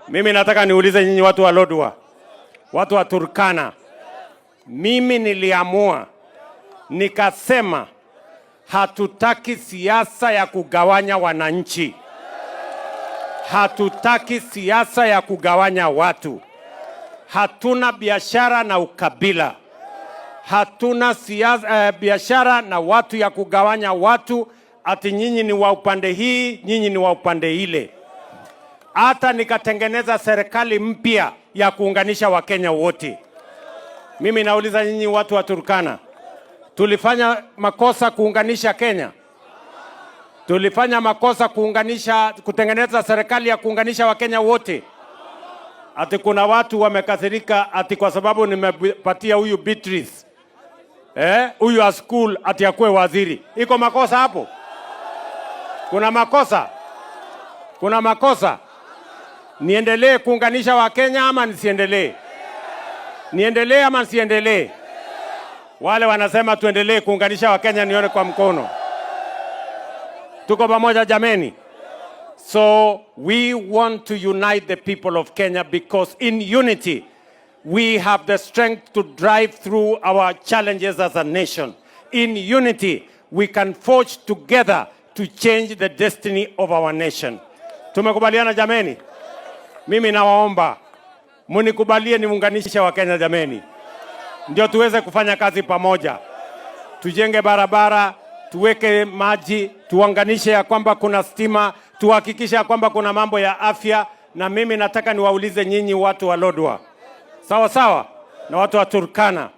Mimi nataka niulize nyinyi watu wa Lodwar, watu wa Turkana. Mimi niliamua nikasema hatutaki siasa ya kugawanya wananchi. Hatutaki siasa ya kugawanya watu. Hatuna biashara na ukabila. Hatuna biashara na watu ya kugawanya watu ati nyinyi ni wa upande hii, nyinyi ni wa upande ile. Hata nikatengeneza serikali mpya ya kuunganisha Wakenya wote. Mimi nauliza nyinyi watu wa Turkana, tulifanya makosa kuunganisha Kenya? Tulifanya makosa kutengeneza serikali ya kuunganisha Wakenya wote? Ati kuna watu wamekasirika ati kwa sababu nimepatia huyu Beatrice huyu a school ati akuwe waziri. Iko makosa hapo? Kuna makosa? Kuna makosa? Niendelee kuunganisha Wakenya ama nisiendelee? Niendelee ama nisiendelee? Wale wanasema tuendelee kuunganisha Wakenya nione kwa mkono. Tuko pamoja jameni? So we want to unite the people of Kenya because in unity we have the strength to drive through our challenges as a nation. In unity we can forge together to change the destiny of our nation. Tumekubaliana jameni? Mimi nawaomba munikubalie niunganishe Wakenya jameni. Ndio tuweze kufanya kazi pamoja. Tujenge barabara, tuweke maji, tuunganishe ya kwamba kuna stima, tuhakikishe ya kwamba kuna mambo ya afya. Na mimi nataka niwaulize nyinyi watu wa Lodwar, sawa sawa, na watu wa Turkana.